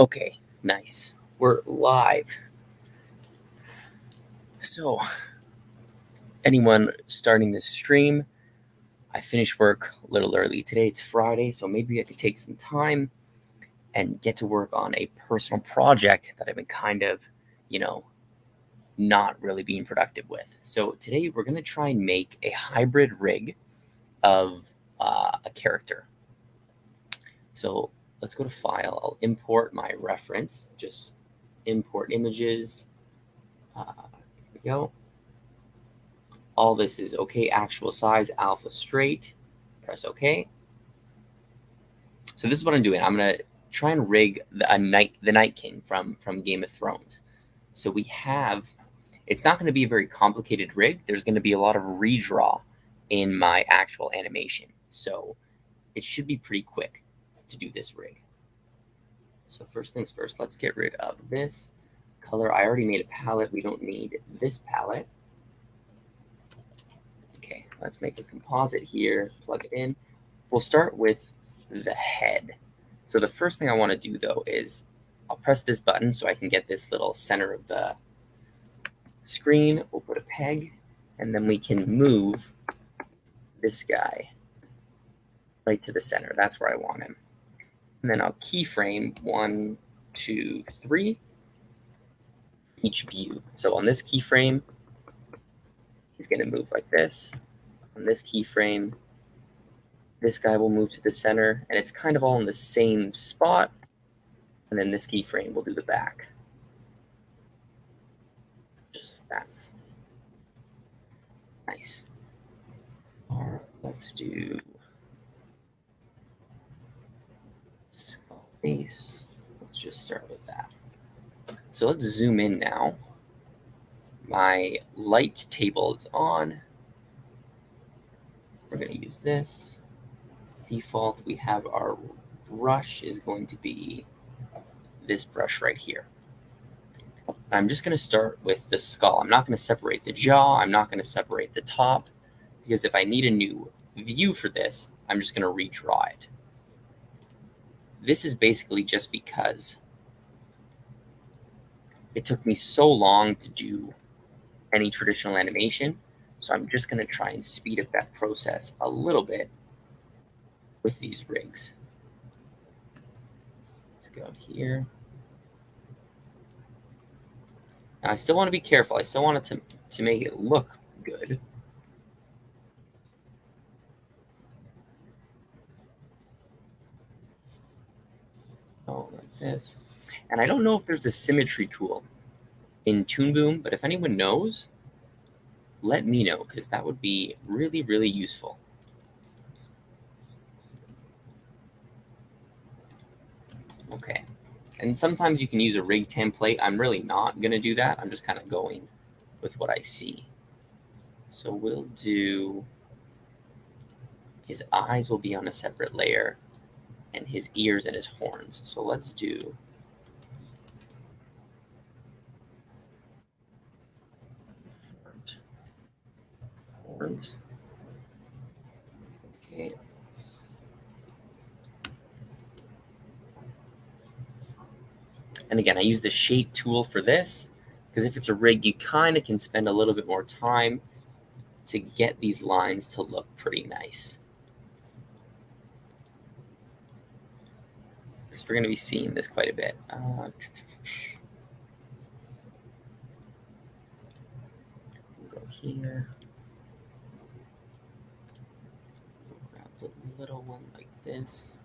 Okay, nice. We're live. So, anyone starting this stream, I finished work a little early today. It's Friday, so maybe I could take some time and get to work on a personal project that I've been kind of, not really being productive with. So, today we're going to try and make a hybrid rig of a character. So, let's go to File. I'll import my reference. Just import images. Here we go. All this is okay, actual size, alpha straight. Press OK. So this is what I'm doing. I'm going to try and rig the Night King from Game of Thrones. So we have, it's not going to be a very complicated rig. There's going to be a lot of redraw in my actual animation. So it should be pretty quick to do this rig. So first things first, let's get rid of this color. I already made a palette. We don't need this palette. Okay, let's make a composite here, plug it in. We'll start with the head. So the first thing I want to do, though, is I'll press this button so I can get this little center of the screen. We'll put a peg, and then we can move this guy right to the center. That's where I want him. And then I'll keyframe 1, 2, 3 each view. So on this keyframe, he's going to move like this. On this keyframe, this guy will move to the center, and it's kind of all in the same spot. And then this keyframe will do the back. Just like that. Nice. All right, let's do skull face. Let's just start with that. So let's zoom in now. My light table is on. We're going to use this. Default, we have our brush is going to be this brush right here. I'm just going to start with the skull. I'm not going to separate the jaw. I'm not going to separate the top, because if I need a new view for this, I'm just going to redraw it. This is basically just because it took me so long to do any traditional animation. So I'm just going to try and speed up that process a little bit with these rigs. Let's go here. Now I still want to be careful. I still want it to make it look good. Oh, like this. And I don't know if there's a symmetry tool in Toon Boom, but if anyone knows, let me know, because that would be really, really useful. Okay. And sometimes you can use a rig template. I'm really not going to do that. I'm just kind of going with what I see. So we'll do, his eyes will be on a separate layer, and his ears and his horns. So let's do horns. Okay. And again, I use the shape tool for this, because if it's a rig, you kind of can spend a little bit more time to get these lines to look pretty nice. Because we're going to be seeing this quite a bit. We'll go here. We'll grab the little one like this.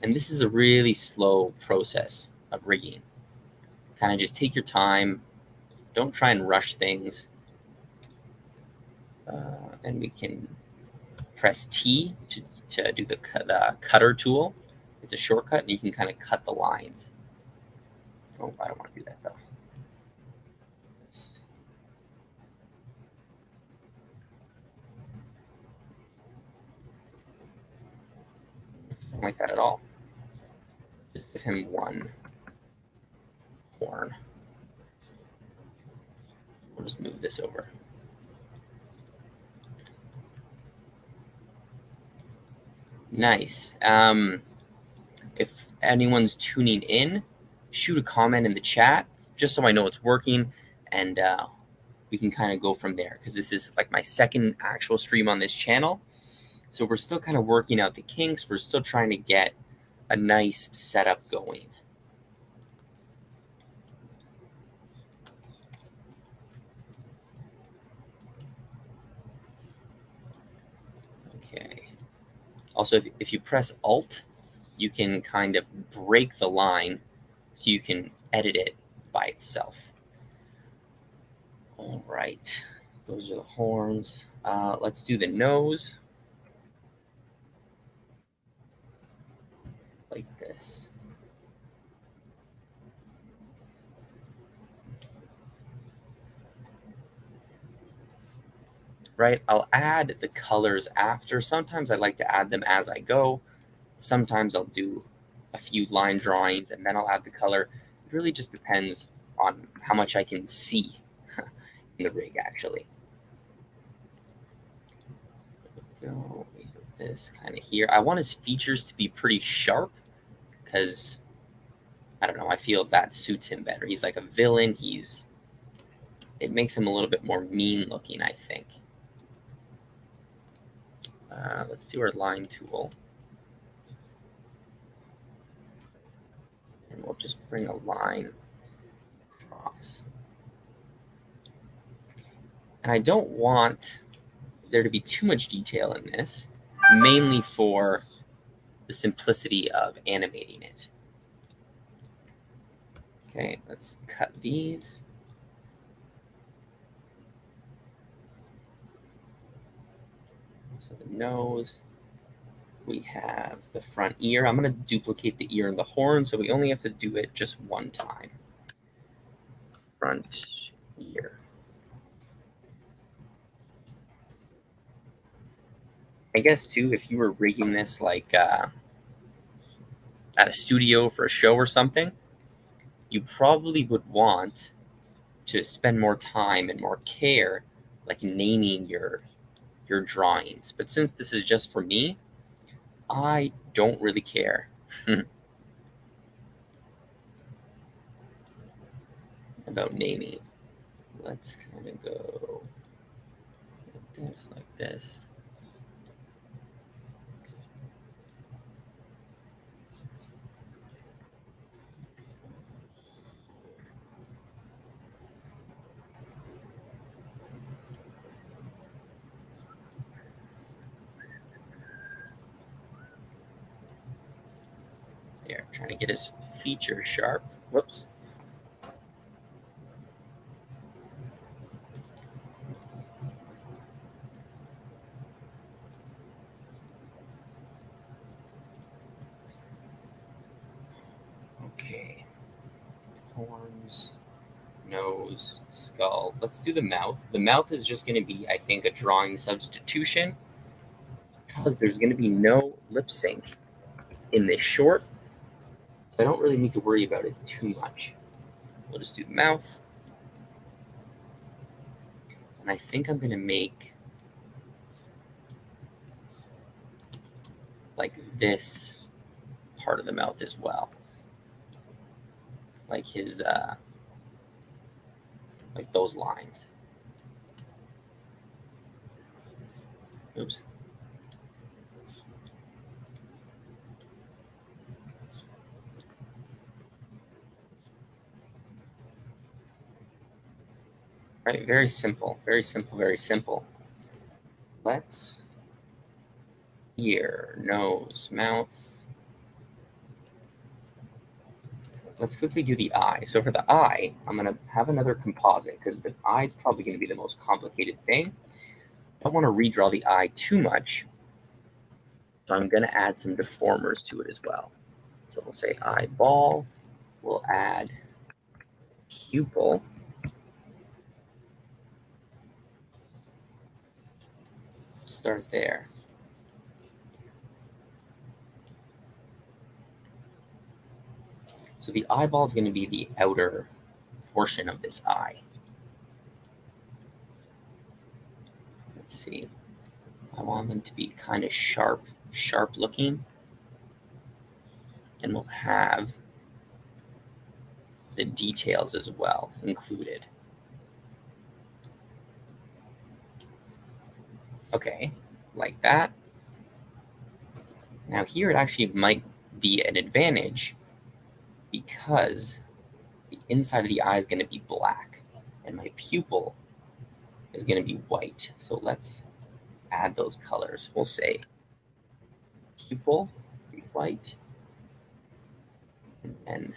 And this is a really slow process of rigging. Kind of just take your time. Don't try and rush things. And we can press T to do the cutter tool. It's a shortcut, and you can kind of cut the lines. Oh, I don't want to do that, though. I don't like that at all. Just give him one horn. We'll just move this over. Nice. If anyone's tuning in, shoot a comment in the chat just so I know it's working, and we can kind of go from there, because this is like my second actual stream on this channel. So we're still kind of working out the kinks. We're still trying to get a nice setup going. Okay. Also, if you press Alt, you can kind of break the line so you can edit it by itself. All right. Those are the horns. Let's do the nose. Like this. Right, I'll add the colors after. Sometimes I like to add them as I go. Sometimes I'll do a few line drawings and then I'll add the color. It really just depends on how much I can see in the rig, actually. Go this kind of here. I want his features to be pretty sharp because, I don't know, I feel that suits him better. He's like a villain. It makes him a little bit more mean looking, I think. Let's do our line tool. And we'll just bring a line across. And I don't want there to be too much detail in this, mainly for the simplicity of animating it. Okay, let's cut these. So the nose, we have the front ear. I'm going to duplicate the ear and the horn, so we only have to do it just one time. Front ear. I guess, too, if you were rigging this like at a studio for a show or something, you probably would want to spend more time and more care like naming your drawings. But since this is just for me, I don't really care about naming. Let's kind of go like this. There, trying to get his feature sharp. Whoops. Okay. Horns, nose, skull. Let's do the mouth. The mouth is just going to be, I think, a drawing substitution because there's going to be no lip sync in this short. I don't really need to worry about it too much. We'll just do the mouth. And I think I'm going to make like this part of the mouth as well. Like his, like those lines. Oops. Right, very simple, very simple, very simple. Let's ear, nose, mouth. Let's quickly do the eye. So for the eye, I'm going to have another composite because the eye is probably going to be the most complicated thing. I don't want to redraw the eye too much, so I'm going to add some deformers to it as well. So we'll say eyeball. We'll add pupil. Start there. So the eyeball is going to be the outer portion of this eye. Let's see. I want them to be kind of sharp sharp looking. And we'll have the details as well included. Okay, like that. Now here it actually might be an advantage because the inside of the eye is going to be black and my pupil is going to be white. So let's add those colors. We'll say pupil be white and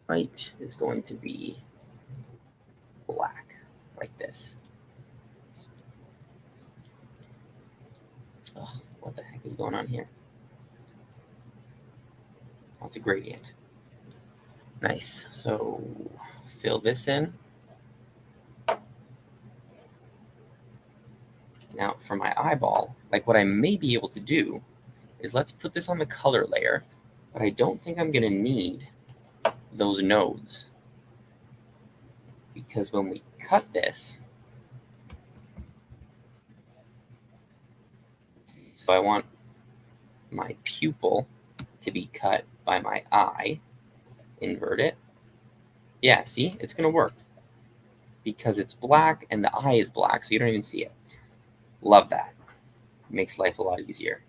white is going to be black, like this. Oh, what the heck is going on here? Oh, it's a gradient. Nice. So fill this in. Now for my eyeball, like what I may be able to do is let's put this on the color layer, but I don't think I'm going to need those nodes because when we cut this, so I want my pupil to be cut by my eye, invert it. Yeah, see, it's going to work because it's black and the eye is black, so you don't even see it. Love that. Makes life a lot easier.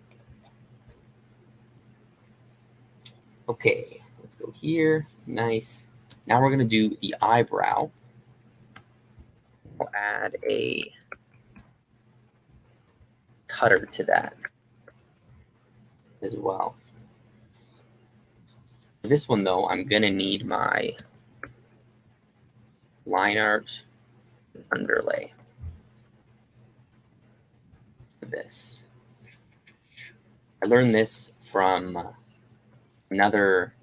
Okay, let's go here. Nice. Now we're going to do the eyebrow. We'll add a cutter to that as well. For this one, though, I'm going to need my line art underlay. This. I learned this from another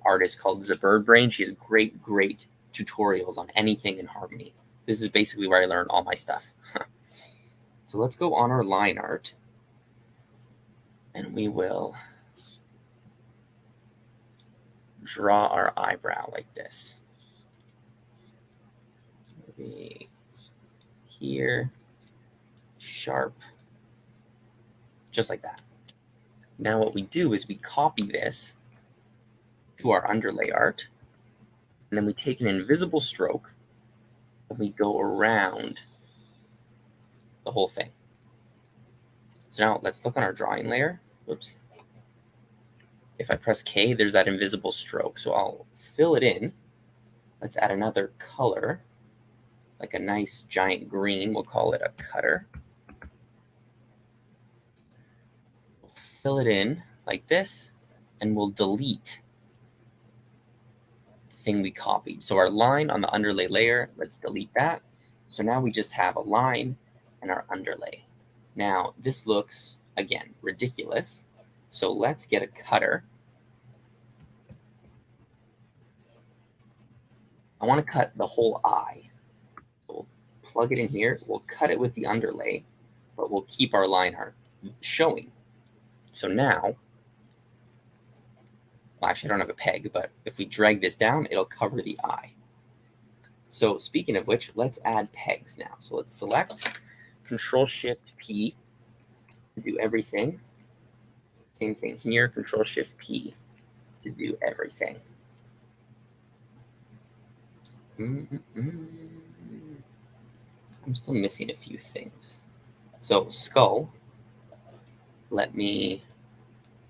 artist called Brain. She has great tutorials on anything in Harmony. This is basically where I learned all my stuff. So let's go on our line art and we will draw our eyebrow like this. Maybe here, sharp, just like that. Now what we do is we copy this to our underlay art, and then we take an invisible stroke and we go around the whole thing. So now let's look on our drawing layer. Whoops. If I press K, there's that invisible stroke. So I'll fill it in. Let's add another color, like a nice giant green. We'll call it a cutter. We'll fill it in like this, and we'll delete the thing we copied. So our line on the underlay layer, let's delete that. So now we just have a line and our underlay. Now this looks, again, ridiculous. So let's get a cutter. I want to cut the whole eye. So we'll plug it in here. We'll cut it with the underlay, but we'll keep our line art showing. So now, well, actually I don't have a peg, but if we drag this down, it'll cover the eye. So speaking of which, let's add pegs now. So let's select Control-Shift-P to do everything. Same thing here, Control-Shift-P to do everything. I'm still missing a few things. So skull, let me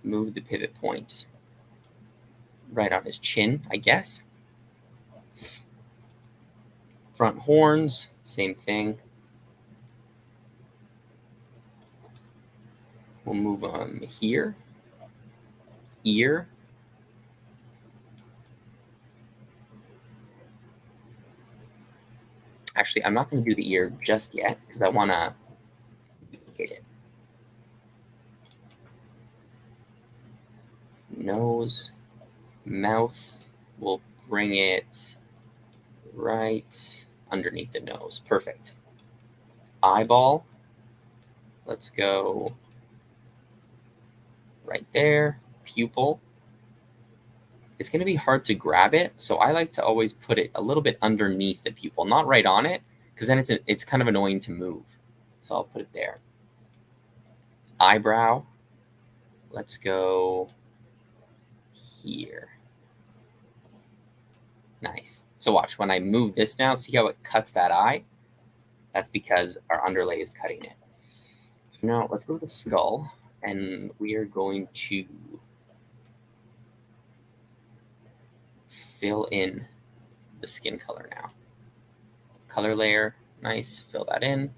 move the pivot point right on his chin, I guess. Front horns, same thing. We'll move on here. Ear. Actually, I'm not going to do the ear just yet because I want to duplicate it. Nose, mouth, we'll bring it right underneath the nose. Perfect. Eyeball, let's go right there. Pupil. It's going to be hard to grab it, so I like to always put it a little bit underneath the pupil, not right on it, because then it's kind of annoying to move. So I'll put it there. eyebrow. Let's go here. Nice. So watch, when I move this now, see how it cuts that eye? That's because our underlay is cutting it. So now let's go to the skull, and we are going to fill in the skin color now. Color layer, nice, fill that in.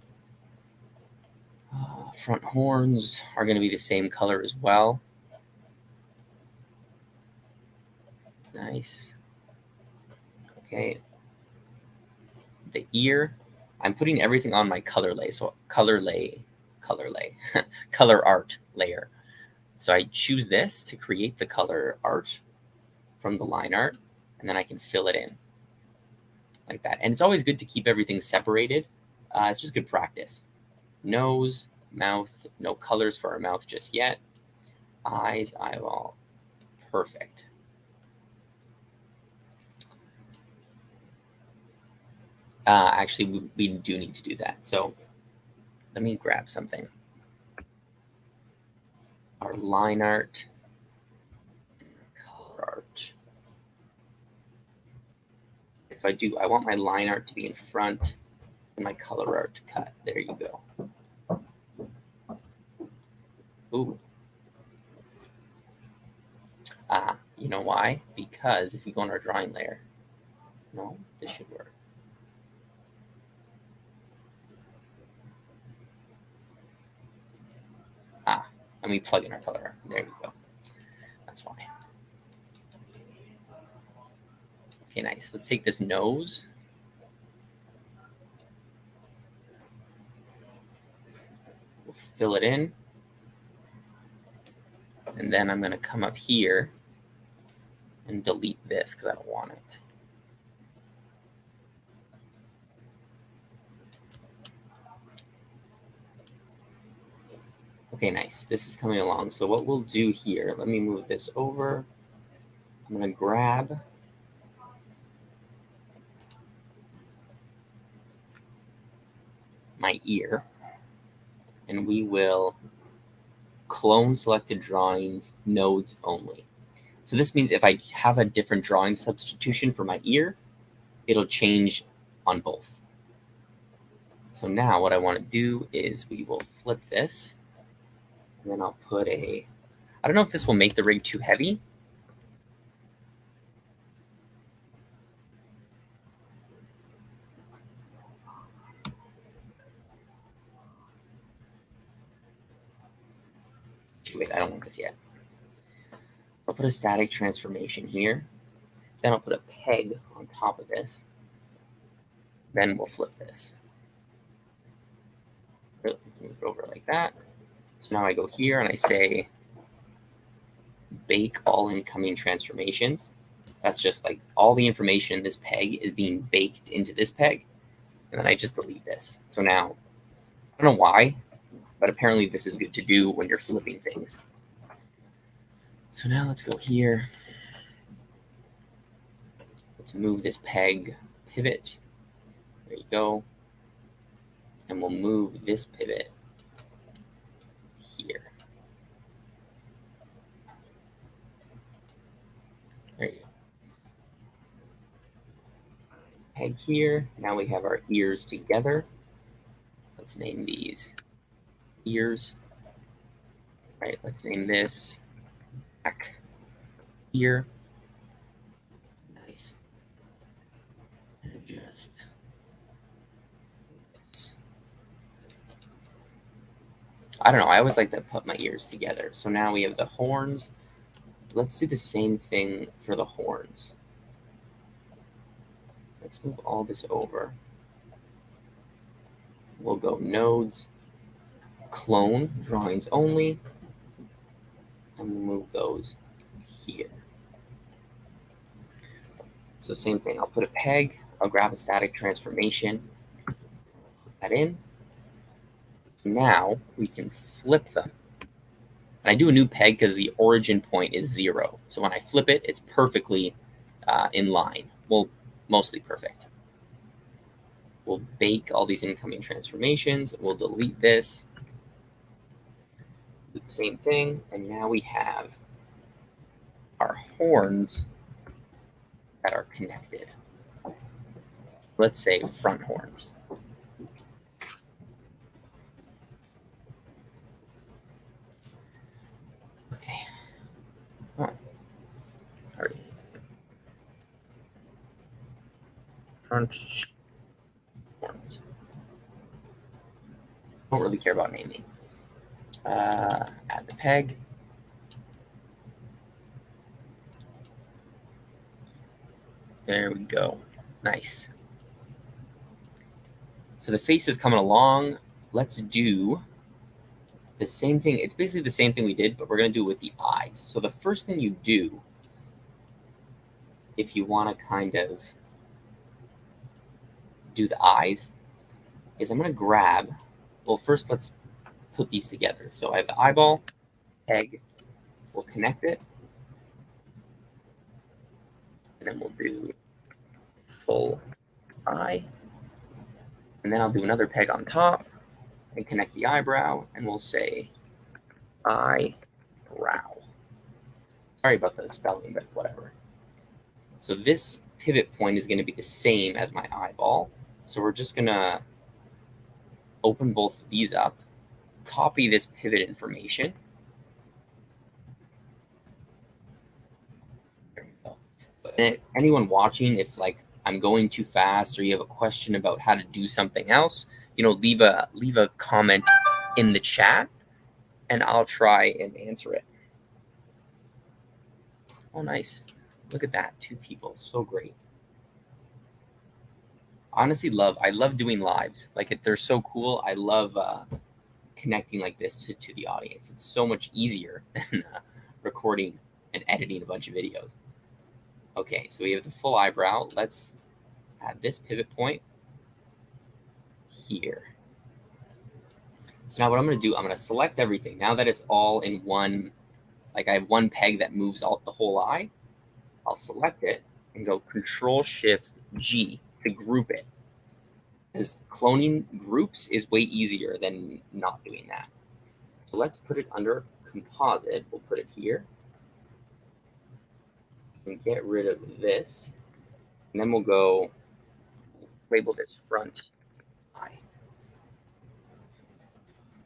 Front horns are going to be the same color as well. Nice. Okay. The ear, I'm putting everything on my color lay. So color art layer. So I choose this to create the color art from the line art, and then I can fill it in like that. And it's always good to keep everything separated. It's just good practice. Nose, mouth, no colors for our mouth just yet. Eyes, eyeball, perfect. Actually, we do need to do that. So let me grab something. Our line art, color art. If I do, I want my line art to be in front and my color art to cut. There you go. Ooh. You know why? Because if we go on our drawing layer, no, this should work. And we plug in our color art. There you go. That's why. Okay, nice. Let's take this nose. We'll fill it in. And then I'm going to come up here and delete this because I don't want it. Okay, nice. This is coming along. So what we'll do here, let me move this over. I'm going to grab my ear, and we will clone selected drawings, nodes only. So this means if I have a different drawing substitution for my ear, it'll change on both. So now what I want to do is we will flip this, and then I'll put I don't know if this will make the rig too heavy. Wait, I don't want this yet. I'll put a static transformation here. Then I'll put a peg on top of this. Then we'll flip this. Let's move it over like that. So now I go here and I say bake all incoming transformations. That's just like all the information in this peg is being baked into this peg. And then I just delete this. So now, I don't know why, but apparently this is good to do when you're flipping things. So now let's go here. Let's move this peg pivot. There you go. And we'll move this pivot here. There you go. Peg here. Now we have our ears together. Let's name these ears. All right, let's name this back ear. Nice. And adjust this. I don't know. I always like to put my ears together. So now we have the horns. Let's do the same thing for the horns. Let's move all this over. We'll go nodes, clone, drawings only, and we'll move those here. So same thing, I'll put a peg, I'll grab a static transformation, put that in. Now we can flip them. And I do a new peg because the origin point is 0. So when I flip it, it's perfectly in line. Well, mostly perfect. We'll bake all these incoming transformations. We'll delete this. Same thing, and now we have our horns that are connected. Let's say front horns. Okay. Oh. Alright. Front horns. Don't really care about naming. Add the peg. There we go. Nice. So the face is coming along. Let's do the same thing. It's basically the same thing we did, but we're going to do it with the eyes. So the first thing you do, if you want to kind of do the eyes, is I'm going to grab, well, first let's put these together. So I have the eyeball, peg, we'll connect it, and then we'll do full eye. And then I'll do another peg on top and connect the eyebrow, and we'll say eyebrow. Sorry about the spelling, but whatever. So this pivot point is going to be the same as my eyeball. So we're just going to open both of these up, copy this pivot information. There we go. But anyone watching, if like I'm going too fast or you have a question about how to do something else, leave a comment in the chat and I'll try and answer it. Oh, nice. Look at that. 2 people. So great. Honestly, I love doing lives. Like, they're so cool. I love connecting like this to the audience. It's so much easier than recording and editing a bunch of videos. Okay, so we have the full eyebrow. Let's add this pivot point here. So now what I'm going to do, I'm going to select everything. Now that it's all in one, like I have one peg that moves out the whole eye, I'll select it and go Control-Shift-G to group it. Because cloning groups is way easier than not doing that. So let's put it under composite. We'll put it here. And get rid of this. And then we'll go label this front eye.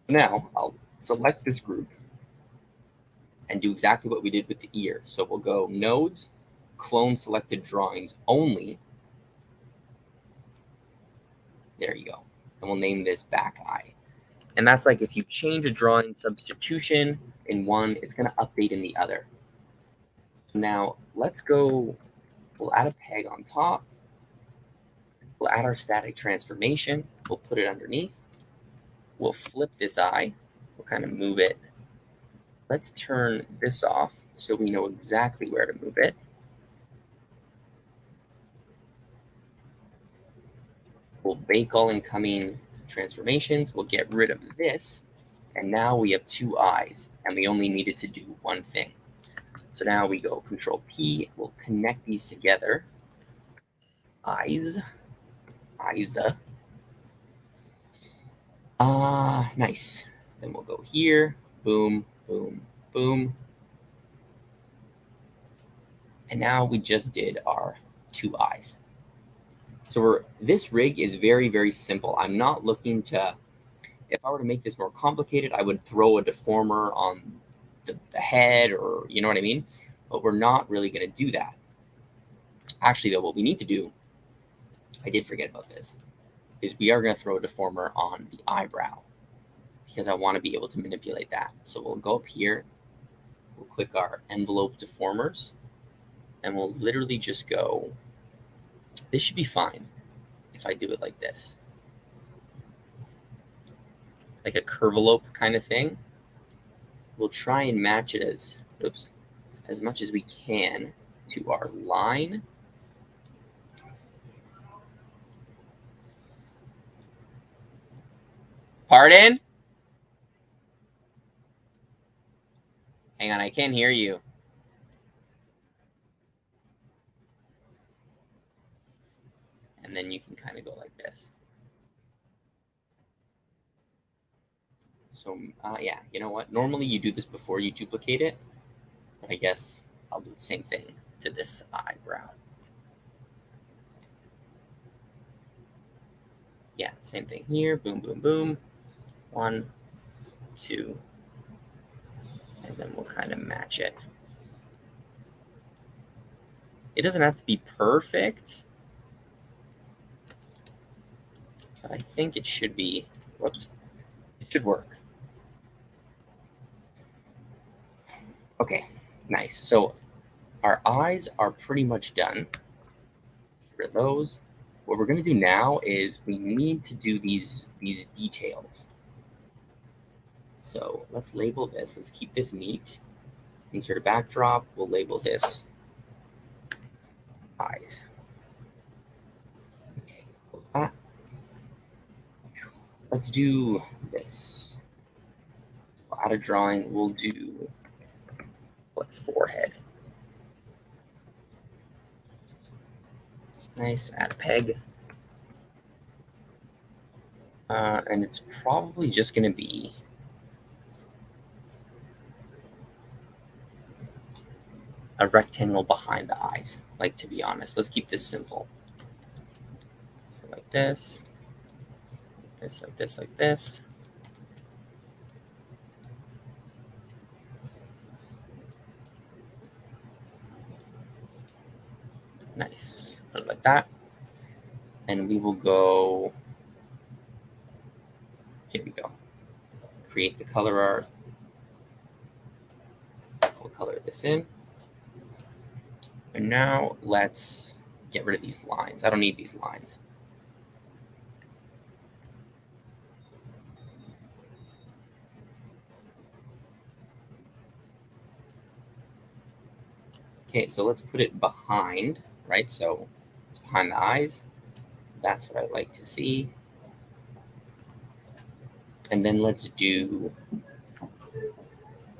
Now I'll select this group and do exactly what we did with the ear. So we'll go nodes, clone selected drawings only. There you go. And we'll name this back eye. And that's like if you change a drawing substitution in one, it's going to update in the other. So now let's go, we'll add a peg on top. We'll add our static transformation. We'll put it underneath. We'll flip this eye. We'll kind of move it. Let's turn this off so we know exactly where to move it. We'll bake all incoming transformations. We'll get rid of this. And now we have 2 eyes, and we only needed to do one thing. So now we go Control-P. We'll connect these together. Eyes. Nice. Then we'll go here. Boom, boom, boom. And now we just did our 2 eyes. So this rig is very, very simple. I'm not looking to, if I were to make this more complicated, I would throw a deformer on the head, or you know what I mean? But we're not really going to do that. Actually, though, what we need to do, I did forget about this, is we are going to throw a deformer on the eyebrow because I want to be able to manipulate that. So we'll go up here, we'll click our envelope deformers, and we'll literally just go, this should be fine if I do it like this. Like a curvelope kind of thing. We'll try and match it as much as we can to our line. Pardon? Hang on, I can't hear you. And then you can kind of go like this. So yeah, you know what? Normally you do this before you duplicate it, but I guess I'll do the same thing to this eyebrow. Yeah, same thing here. Boom, boom, boom. 1, 2, and then we'll kind of match it. It doesn't have to be perfect, but I think it should be. Whoops. It should work. Okay, nice. So our eyes are pretty much done. Get rid of those. What we're going to do now is we need to do these details. So let's label this. Let's keep this neat. Insert a backdrop. We'll label this eyes. Okay, close that. Let's do this. We'll add a drawing. We'll do what, forehead. Nice. Add a peg. And it's probably just going to be a rectangle behind the eyes. Like, to be honest, let's keep this simple. So like this, like this, like this. Nice. Put it like that. And we will go, here we go. Create the color art. We'll color this in. And now let's get rid of these lines. I don't need these lines. Okay, so let's put it behind, right? So it's behind the eyes. That's what I like to see. And then let's do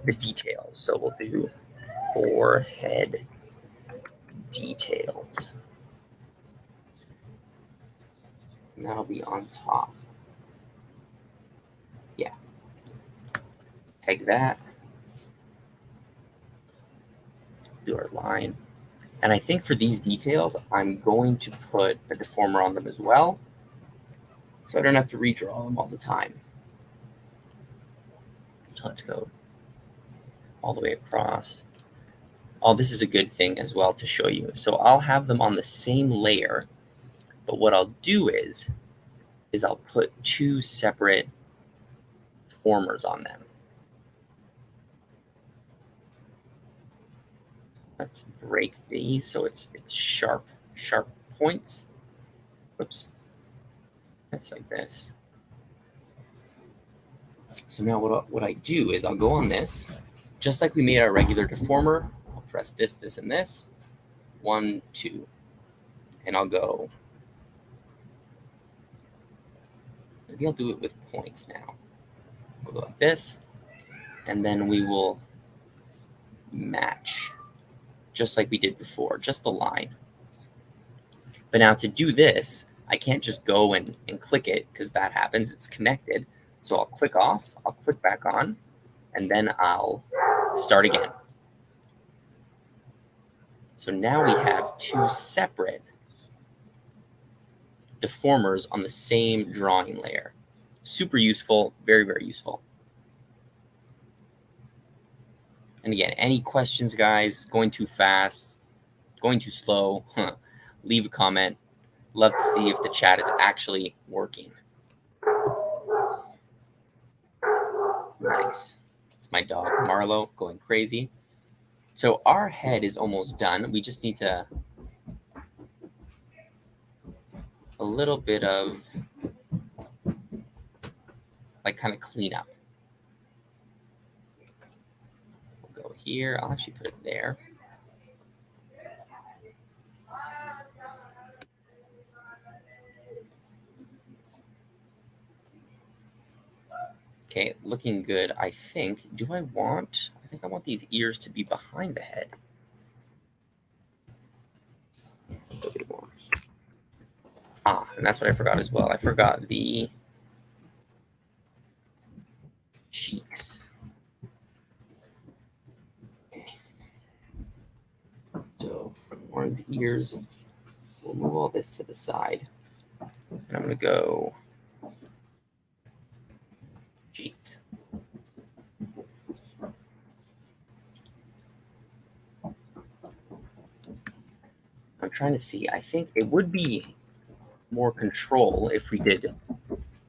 the details. So we'll do forehead details. And that'll be on top. Yeah. Peg that. Do our line. And I think for these details, I'm going to put a deformer on them as well, so I don't have to redraw them all the time. So let's go all the way across. Oh, this is a good thing as well to show you. So I'll have them on the same layer, but what I'll do is I'll put 2 separate deformers on them. Let's break these so it's sharp points. Oops. That's like this. So now what I do is I'll go on this, just like we made our regular deformer. I'll press this, this, and this. 1, 2. And I'll go. Maybe I'll do it with points now. We'll go like this. And then we will match, just like we did before, just the line. But now to do this, I can't just go and click it, because that happens. It's connected. So I'll click off, I'll click back on, and then I'll start again. So now we have 2 separate deformers on the same drawing layer. Super useful, very, very useful. And again, any questions, guys? Going too fast, going too slow? Leave a comment. Love to see if the chat is actually working. Nice. It's my dog, Marlo, going crazy. So our head is almost done. We just need to a little bit of like kind of clean up. We'll go here. I'll actually put it there. Okay, looking good. I think, I think I want these ears to be behind the head. And that's what I forgot as well. I forgot the cheeks. So orange ears. We'll move all this to the side. And I'm going to go cheeks. I'm trying to see. I think it would be more control if we did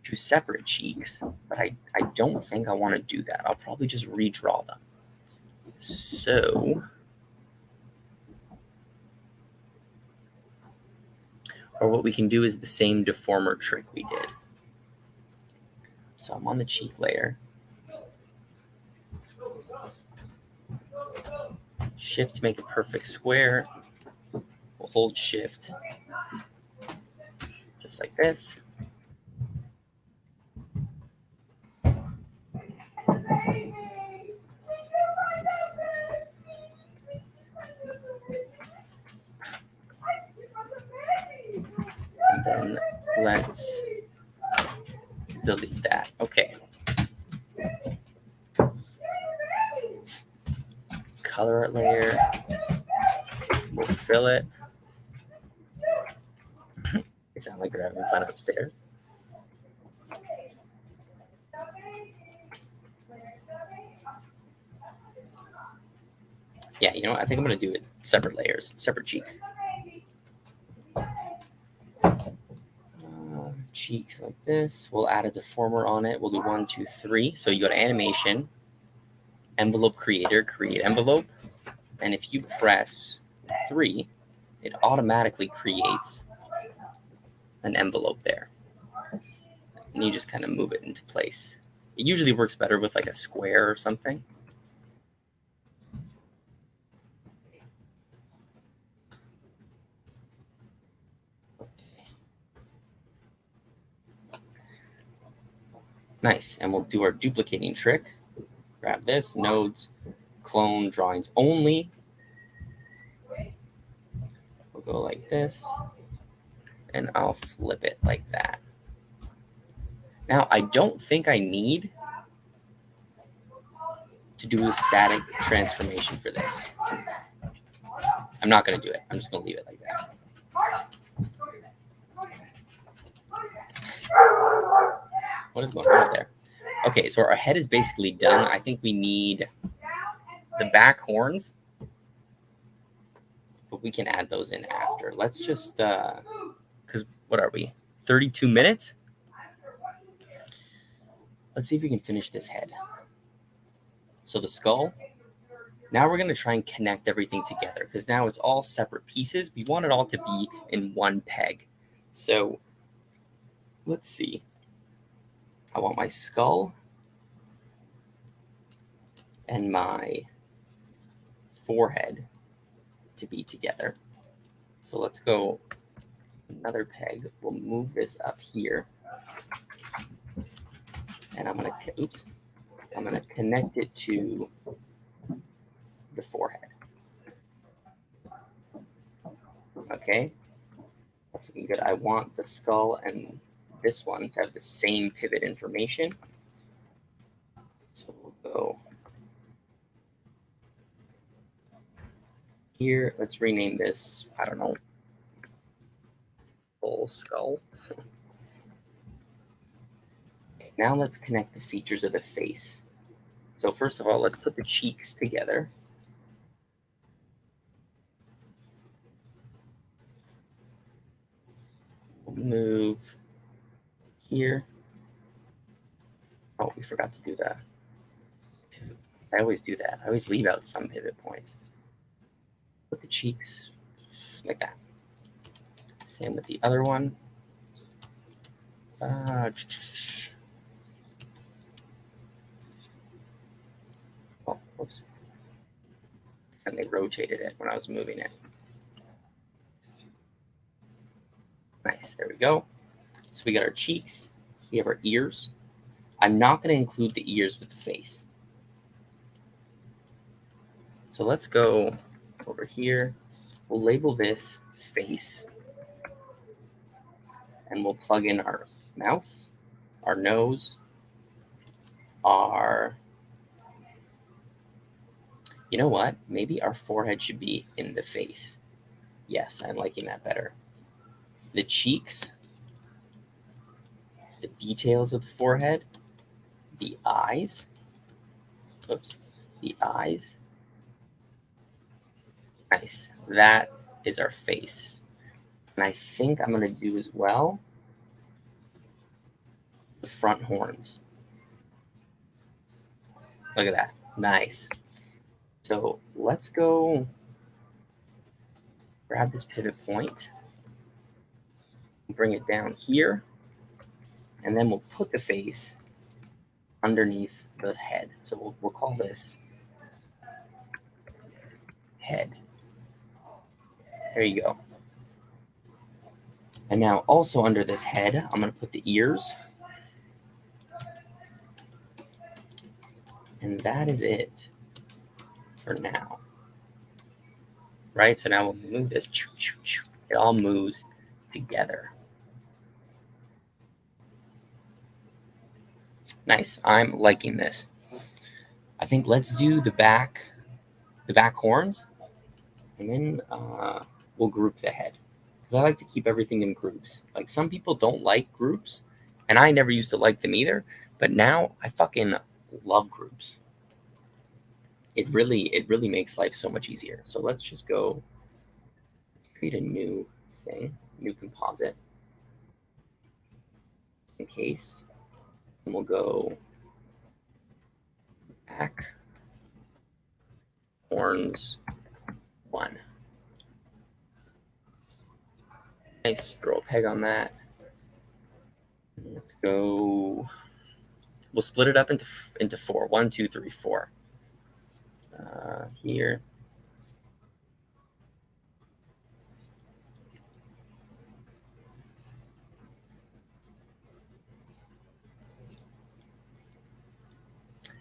2 separate cheeks, but I don't think I want to do that. I'll probably just redraw them. So, or what we can do is the same deformer trick we did. So I'm on the cheek layer. Shift to make a perfect square. We'll hold shift just like this. And then let's delete that. Okay. Color art layer. We'll fill it. They sound like they're having fun upstairs. Yeah, you know what? I think I'm going to do it separate layers, separate cheeks. Cheeks like this. We'll add a deformer on it. We'll do 1, 2, 3. So you go to animation, envelope creator, create envelope. And if you press 3, it automatically creates an envelope there. And you just kind of move it into place. It usually works better with like a square or something. Nice. And we'll do our duplicating trick. Grab this, nodes, clone, drawings only. We'll go like this. And I'll flip it like that. Now, I don't think I need to do a static transformation for this. I'm not going to do it. I'm just going to leave it like that. What is going on there? Okay, so our head is basically done. I think we need the back horns, but we can add those in after. Let's just, because what are we? 32 minutes? Let's see if we can finish this head. So the skull. Now we're going to try and connect everything together because now it's all separate pieces. We want it all to be in one peg. So let's see. I want my skull and my forehead to be together. So let's go another peg. We'll move this up here. And I'm going to connect it to the forehead. Okay, that's looking good. I want the skull and this one to have the same pivot information. So we'll go here. Let's rename this, I don't know, full skull. Now let's connect the features of the face. So first of all, let's put the cheeks together. Move here. Oh, we forgot to do that. I always do that. I always leave out some pivot points. Put the cheeks like that. Same with the other one. Oh, whoops. And they rotated it when I was moving it. Nice, there we go. So we got our cheeks, we have our ears. I'm not going to include the ears with the face. So let's go over here. We'll label this face. And we'll plug in our mouth, our nose, our, you know what? Maybe our forehead should be in the face. Yes, I'm liking that better. The cheeks, the details of the forehead, the eyes. Oops, the eyes. Nice. That is our face. And I think I'm going to do as well the front horns. Look at that. Nice. So let's go grab this pivot point, bring it down here, and then we'll put the face underneath the head. So we'll call this head. There you go. And now also under this head, I'm going to put the ears. And that is it for now. Right? So now we'll move this. It all moves together. Nice. I'm liking this. I think let's do the back horns, and then we'll group the head. Because I like to keep everything in groups. Like, some people don't like groups, and I never used to like them either, but now I fucking love groups. It really makes life so much easier. So let's just go create a new thing, new composite, just in case. And we'll go back horns 1. Nice, throw a peg on that. Let's go. We'll split it up into 4. 1, 2, 3, 4. Here.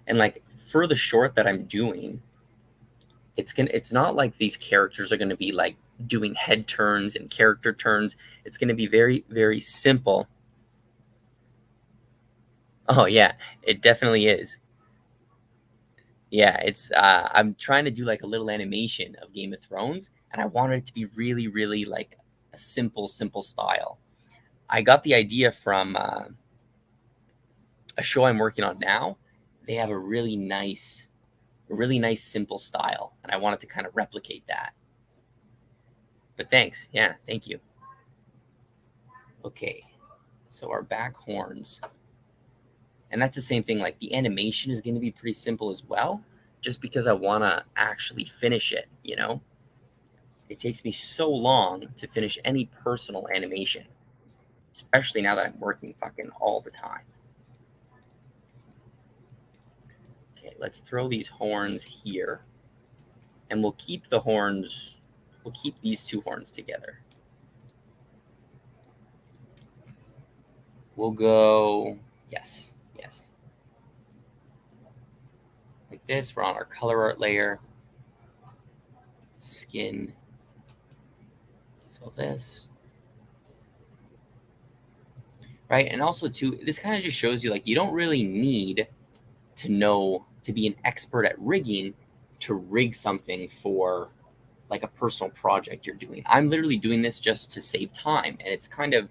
And like for the short that I'm doing, it's not like these characters are going to be like doing head turns and character turns. It's going to be very, very simple. Oh yeah, it definitely is. Yeah, it's I'm trying to do like a little animation of Game of Thrones, and I wanted it to be really, really like a simple style. I got the idea from a show I'm working on now. They have a really nice simple style, and I wanted to kind of replicate that. But thanks. Yeah, thank you. Okay, so our back horns. And that's the same thing, like the animation is going to be pretty simple as well, just because I want to actually finish it, you know? It takes me so long to finish any personal animation, especially now that I'm working fucking all the time. Okay, let's throw these horns here, and we'll keep these 2 horns together. We'll go, yes. Like this, we're on our color art layer. Skin, fill this. Right, and also too, this kind of just shows you like you don't really need to be an expert at rigging to rig something for like a personal project you're doing. I'm literally doing this just to save time, and that's kind of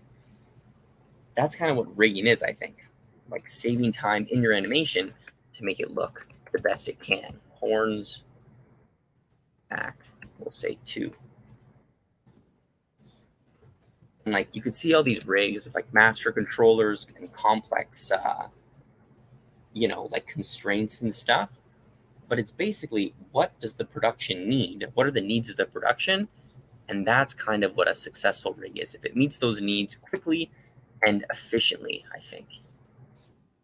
what rigging is, I think. Like saving time in your animation to make it look the best it can. Horns back, we'll say 2. And like you could see all these rigs with like master controllers and complex like constraints and stuff. But it's basically, what does the production need? What are the needs of the production? And that's kind of what a successful rig is. If it meets those needs quickly and efficiently, I think.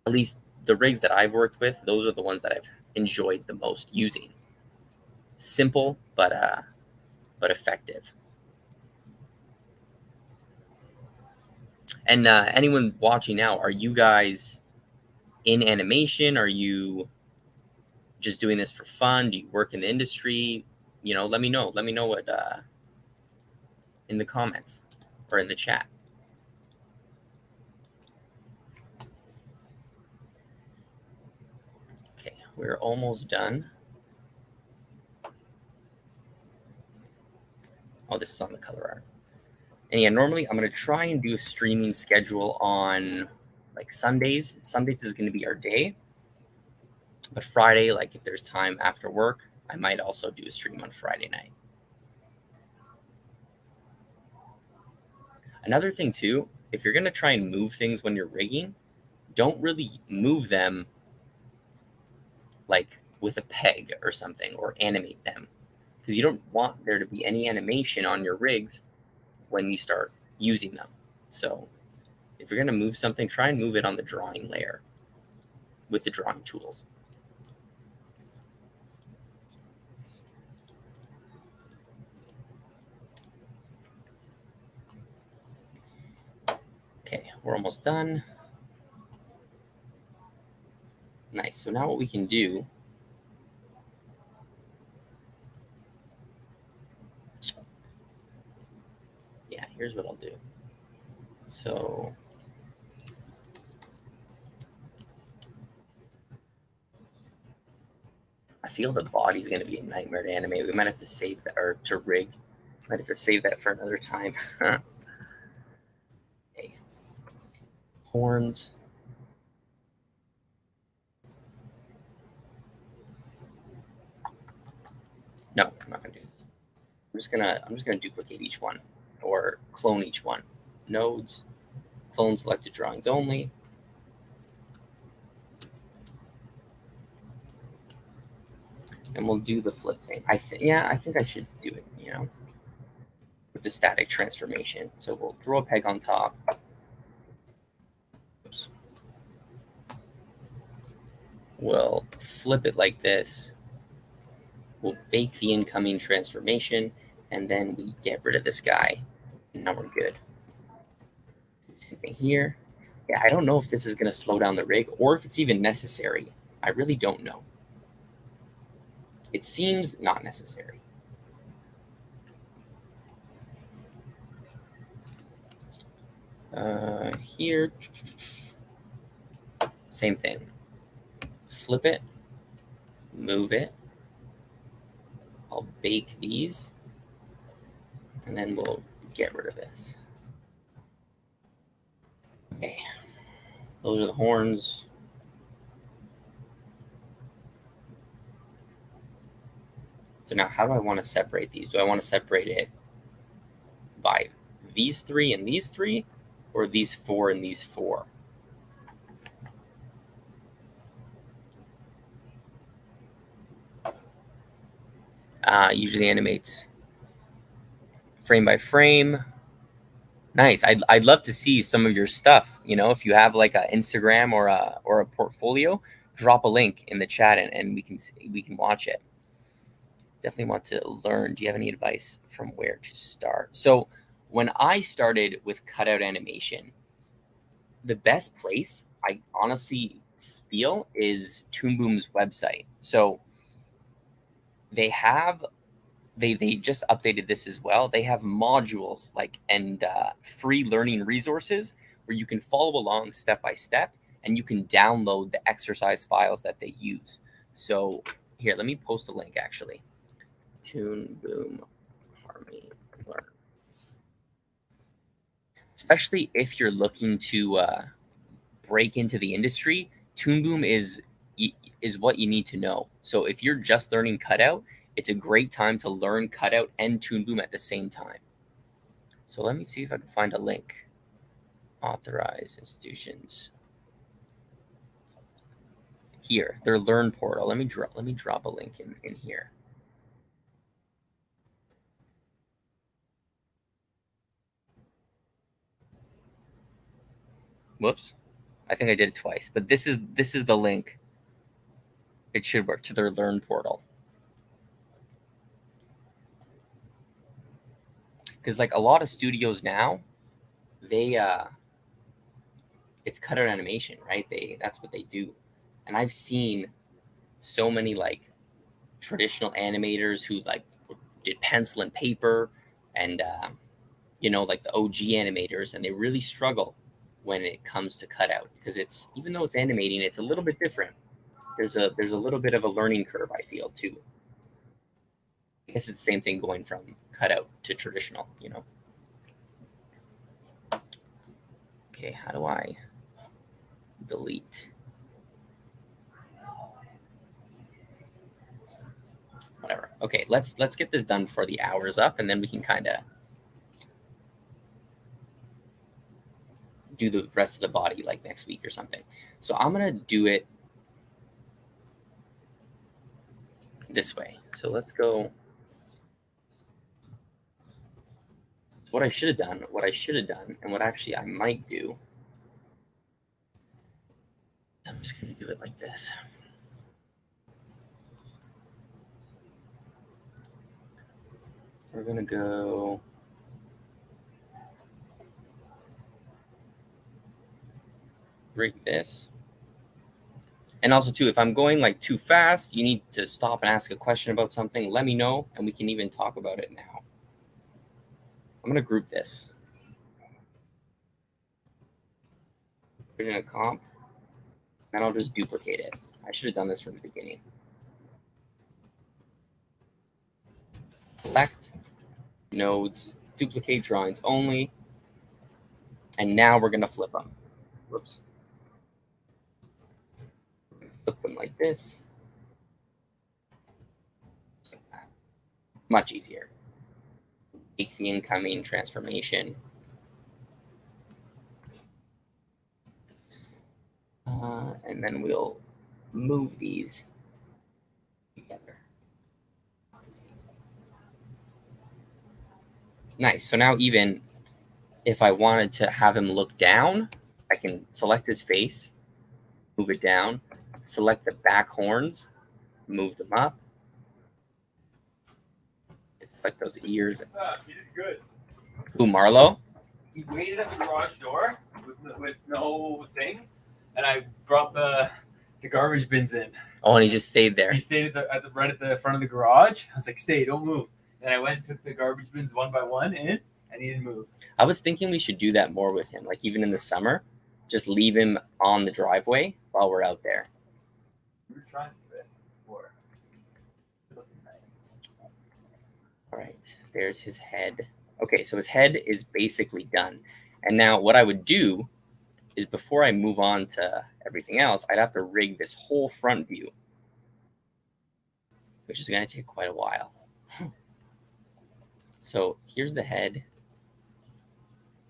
At least the rigs that I've worked with, those are the ones that I've enjoyed the most using. Simple, but effective. And anyone watching now, are you guys in animation? Are you just doing this for fun? Do you work in the industry? Let me know. Let me know what in the comments or in the chat. Okay, we're almost done. Oh, this is on the color art. And yeah, normally I'm going to try and do a streaming schedule on like Sundays. Sundays is going to be our day. But Friday, like if there's time after work, I might also do a stream on Friday night. Another thing too, if you're going to try and move things when you're rigging, don't really move them like with a peg or something or animate them, because you don't want there to be any animation on your rigs when you start using them. So if you're going to move something, try and move it on the drawing layer with the drawing tools. Okay, we're almost done. Nice. So now what we can do, yeah, here's what I'll do. So I feel the body's going to be a nightmare to animate. We might have to save that, or to rig. Might have to save that for another time. Okay. Horns. No, I'm not going to do this. I'm just gonna duplicate each one or clone each one. Nodes, clone selected drawings only. And we'll do the flip thing. I think I should do it, with the static transformation. So we'll throw a peg on top. Oops. We'll flip it like this. We'll bake the incoming transformation, and then we get rid of this guy. And now we're good. Same thing here. Yeah, I don't know if this is going to slow down the rig or if it's even necessary. I really don't know. It seems not necessary. Here, same thing. Flip it, move it. I'll bake these, and then we'll get rid of this. Okay, those are the horns. So now how do I want to separate these? Do I want to separate it by these three and these three, or these four and these four? Usually animates frame by frame. Nice. I'd love to see some of your stuff. If you have like an Instagram or a portfolio, drop a link in the chat and we can watch it. Definitely want to learn. Do you have any advice from where to start? So when I started with cutout animation, the best place I honestly feel is Toon Boom's website. So they just updated this as well. They have modules and free learning resources where you can follow along step by step, and you can download the exercise files that they use. So here, let me post a link actually. Toon Boom Harmony Learn. Especially if you're looking to break into the industry, Toon Boom is what you need to know. So if you're just learning cutout, it's a great time to learn cutout and Toon Boom at the same time. So let me see if I can find a link. Authorized institutions. Here, their Learn portal. Let me drop a link in here. Whoops. I think I did it twice, but this is the link. It should work, to their Learn portal. Because like a lot of studios now, they it's cutout animation, right? That's what they do. And I've seen so many like traditional animators who like did pencil and paper and like the OG animators, and they really struggle when it comes to cutout, because it's, even though it's animating, it's a little bit different. there's a little bit of a learning curve, I feel, too. I guess it's the same thing going from cutout to traditional, you know. Okay, how do I delete? Whatever. Okay, let's get this done before the hour's up, and then we can kind of do the rest of the body like next week or something. So I'm gonna do it this way. So let's go. So what I should have done, and what actually I might do, I'm just gonna do it like this. We're gonna go rig this. And also too, if I'm going like too fast, you need to stop and ask a question about something. Let me know, and we can even talk about it now. I'm gonna group this. Put it in a comp, and I'll just duplicate it. I should have done this from the beginning. Select nodes, duplicate drawings only, and now we're gonna flip them. Whoops. Flip them like this. Like that. Much easier. Take the incoming transformation. And then we'll move these together. Nice. So now even if I wanted to have him look down, I can select his face, move it down, select the back horns, move them up. Select those ears. You did good. Who, Marlo? He waited at the garage door with no thing, and I brought the garbage bins in. Oh, and he just stayed there. He stayed right at the front of the garage. I was like, "Stay, don't move." And I went and took the garbage bins one by one in, and he didn't move. I was thinking we should do that more with him, like even in the summer, just leave him on the driveway while we're out there. We were trying to do it before. All right, there's his head. Okay, so his head is basically done. And now what I would do is before I move on to everything else, I'd have to rig this whole front view, which is going to take quite a while. So here's the head.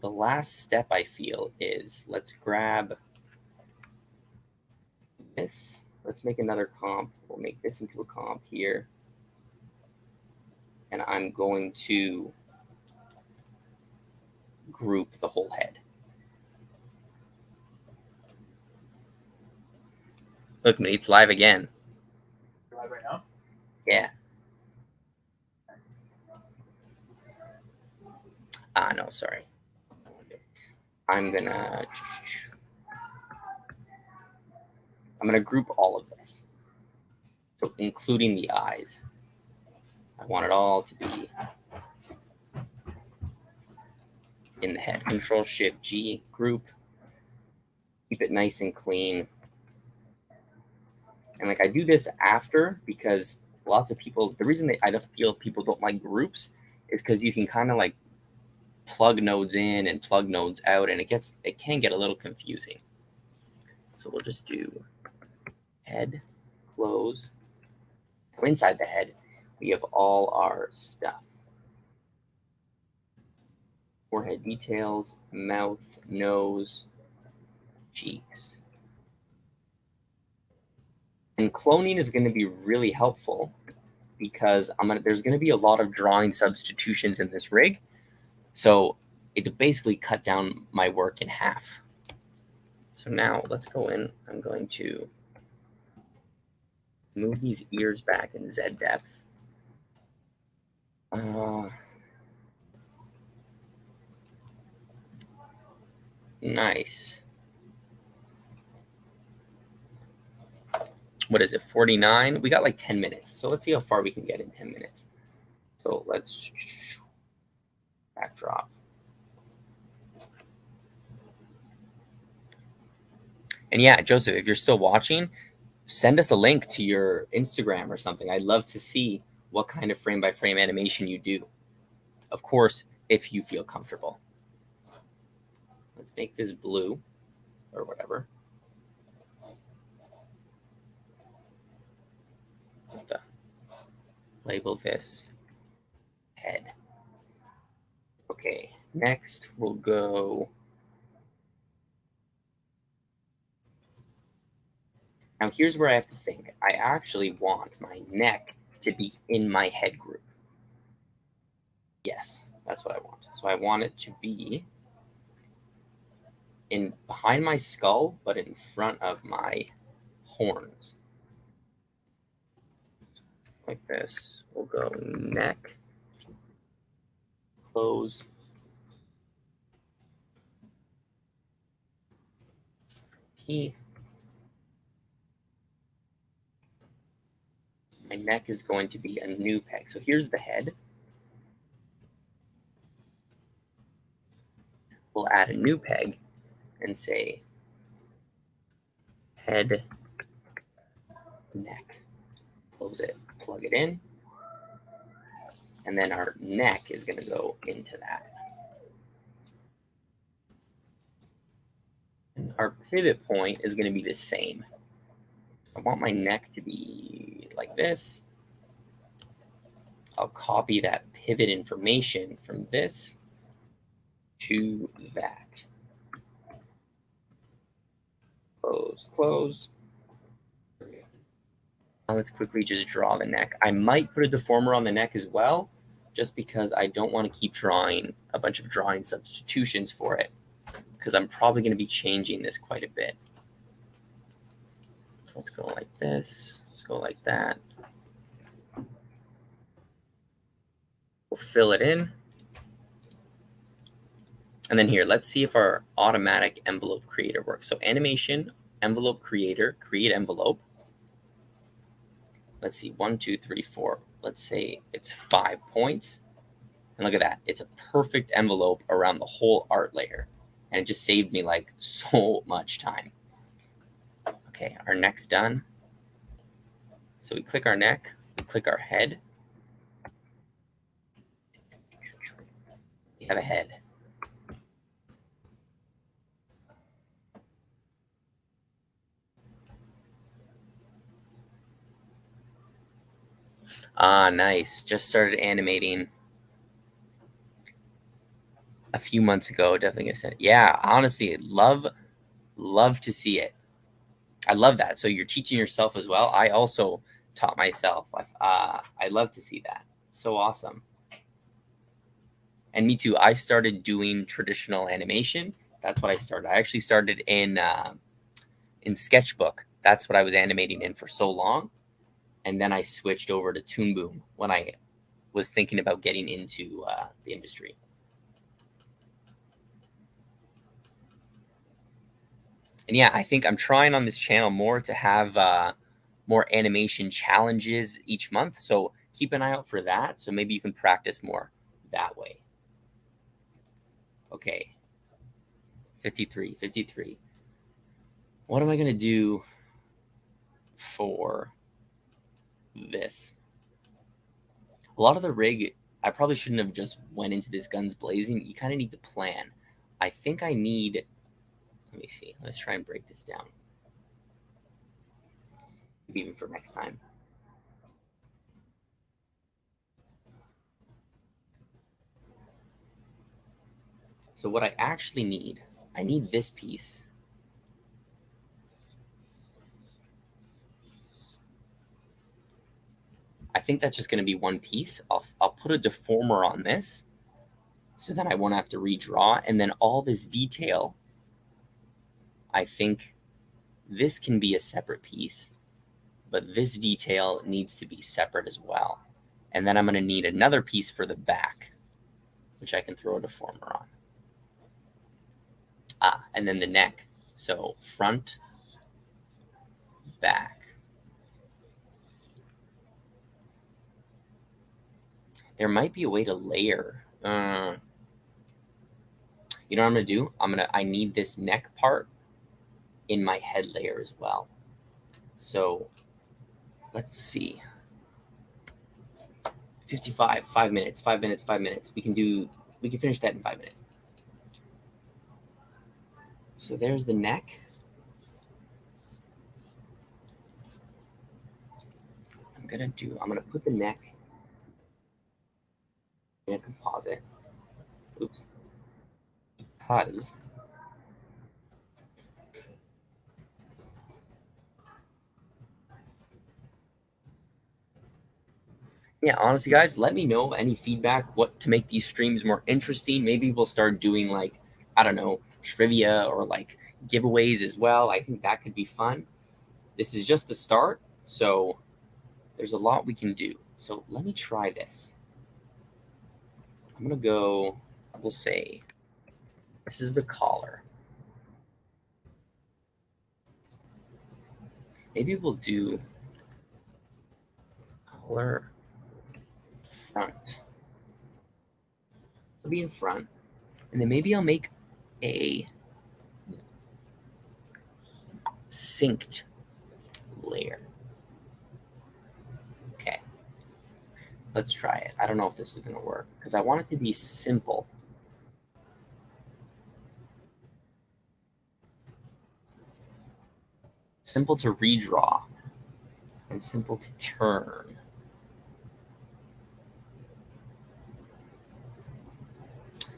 The last step I feel is let's grab this. Let's make another comp. We'll make this into a comp here. And I'm going to group the whole head. Look, it's live again. You're live right now? Yeah. No, sorry. I'm gonna group all of this. So including the eyes. I want it all to be in the head. Control Shift G, group. Keep it nice and clean. And like I do this after because lots of people, the reason I don't feel people don't like groups is because you can kind of like plug nodes in and plug nodes out, and it can get a little confusing. So we'll just do head, close. Inside the head, we have all our stuff. Forehead details, mouth, nose, cheeks. And cloning is going to be really helpful because there's going to be a lot of drawing substitutions in this rig. So it basically cut down my work in half. So now let's go in. I'm going to move these ears back in Z depth. Nice. What is it, 49? We got like 10 minutes. So let's see how far we can get in 10 minutes. So let's backdrop. And yeah, Joseph, if you're still watching, send us a link to your Instagram or something. I'd love to see what kind of frame by frame animation you do. Of course, if you feel comfortable. Let's make this blue or whatever. Label this head. Okay, next we'll go. Now here's where I have to think. I actually want my neck to be in my head group. Yes, that's what I want. So I want it to be in behind my skull, but in front of my horns. Like this. We'll go neck, close, P. My neck is going to be a new peg. So here's the head. We'll add a new peg and say head, neck. Close it, plug it in, and then our neck is going to go into that. And our pivot point is going to be the same. I want my neck to be like this. I'll copy that pivot information from this to that. Close, close. Now let's quickly just draw the neck. I might put a deformer on the neck as well, just because I don't want to keep drawing a bunch of drawing substitutions for it, because I'm probably going to be changing this quite a bit. So let's go like this. Let's go like that. We'll fill it in. And then here, let's see if our automatic envelope creator works. So animation, envelope creator, create envelope. Let's see, 1, 2, 3, 4. Let's say it's 5 points. And look at that. It's a perfect envelope around the whole art layer. And it just saved me like so much time. Okay, our neck's done. So we click our neck, we click our head. We have a head. Ah, nice. Just started animating a few months ago. Definitely gonna send. Yeah, honestly, love to see it. I love that. So you're teaching yourself as well. I also taught myself. I love to see that. So awesome. And me too. I started doing traditional animation. That's what I started. I actually started in Sketchbook. That's what I was animating in for so long. And then I switched over to Toon Boom when I was thinking about getting into the industry. And yeah, I think I'm trying on this channel more to have more animation challenges each month. So keep an eye out for that. So maybe you can practice more that way. Okay. 53, 53. What am I going to do for this? A lot of the rig, I probably shouldn't have just went into this guns blazing. You kind of need to plan. I think I need, let me see. Let's try and break this down. Maybe even for next time. So what I actually need, I need this piece. I think that's just going to be one piece. I'll put a deformer on this so then I won't have to redraw. And then all this detail, I think this can be a separate piece, but this detail needs to be separate as well. And then I'm going to need another piece for the back, which I can throw a deformer on. And then the neck. So front, back. There might be a way to layer. You know what I'm going to do? I need this neck part in my head layer as well. So let's see. 55, 5 minutes, 5 minutes, 5 minutes. We can finish that in 5 minutes. So there's the neck. I'm gonna put the neck in a composite. Oops. Because yeah, honestly, guys, let me know any feedback, what to make these streams more interesting. Maybe we'll start doing like, I don't know, trivia or like giveaways as well. I think that could be fun. This is just the start, so there's a lot we can do. So let me try this. I'm gonna go, we'll say, this is the collar. Maybe we'll do collar front. It'll be in front. And then maybe I'll make a synced layer. Okay. Let's try it. I don't know if this is going to work because I want it to be simple. Simple to redraw and simple to turn.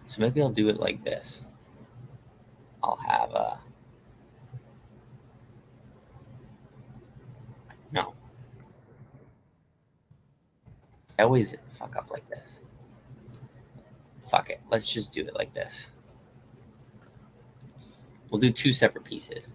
So maybe I'll do it like this. I'll have a, no. I always fuck up like this. Fuck it. Let's just do it like this. We'll do 2 separate pieces.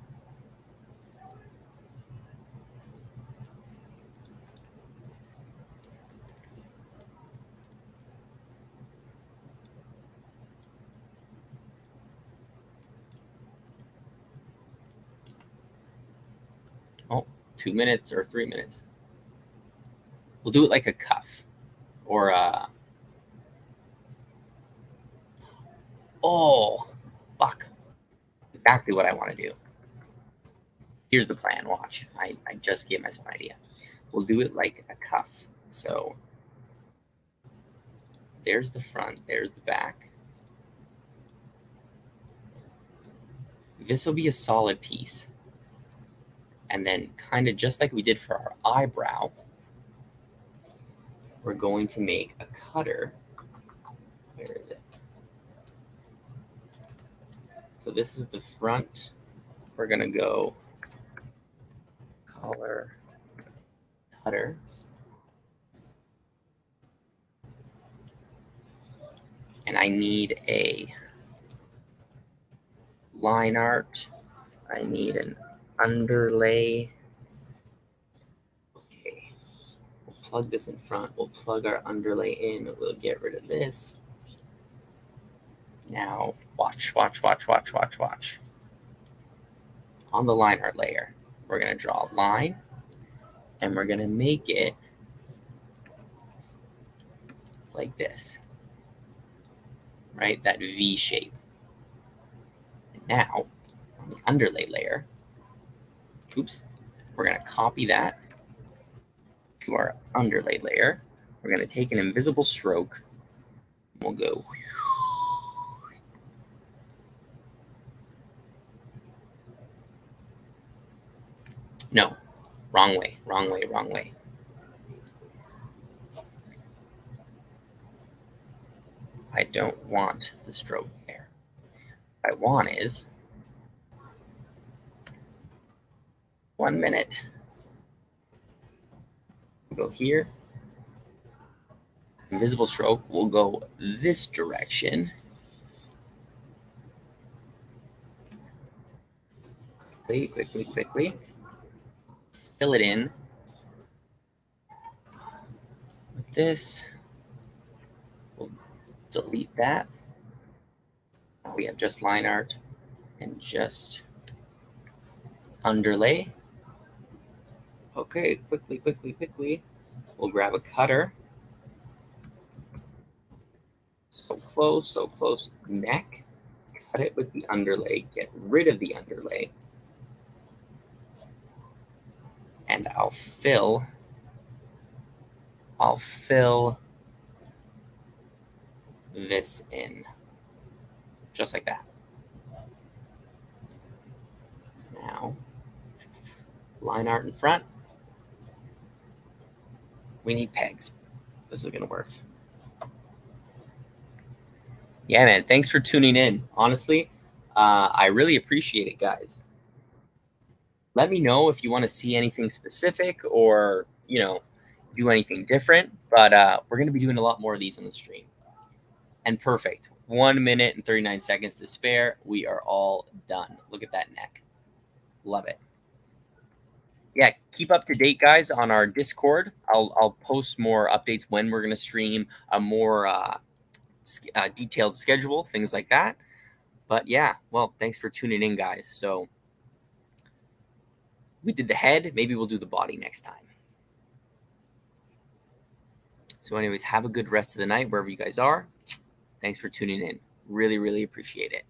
Oh, 2 minutes or 3 minutes. We'll do it like a cuff or a, oh, fuck. Exactly what I want to do. Here's the plan. Watch. I just gave myself an idea. We'll do it like a cuff. So there's the front, there's the back. This will be a solid piece. And then kind of just like we did for our eyebrow, we're going to make a cutter. Where is it? So this is the front. We're going to go collar cutter. And I need a line art. I need an underlay. Okay. We'll plug this in front. We'll plug our underlay in. We'll get rid of this. Now, watch. On the line art layer, we're going to draw a line, and we're going to make it like this, right? That V shape. And now, on the underlay layer, oops, we're going to copy that to our underlay layer. We're going to take an invisible stroke, and we'll go. No, wrong way. I don't want the stroke there. What I want is 1 minute. We'll go here. Invisible stroke will go this direction. Quickly. Fill it in like this. We'll delete that. Now we have just line art and just underlay. Okay, quickly. We'll grab a cutter. So close. Neck. Cut it with the underlay. Get rid of the underlay. And I'll fill this in just like that. Now, line art in front. We need pegs. This is going to work. Yeah, man. Thanks for tuning in. Honestly, I really appreciate it, guys. Let me know if you want to see anything specific or, do anything different. But we're going to be doing a lot more of these on the stream. And perfect. 1 minute and 39 seconds to spare. We are all done. Look at that neck. Love it. Yeah, keep up to date, guys, on our Discord. I'll post more updates when we're going to stream, a more detailed schedule, things like that. But yeah, well, thanks for tuning in, guys. So we did the head. Maybe we'll do the body next time. So anyways, have a good rest of the night wherever you guys are. Thanks for tuning in. Really, really appreciate it.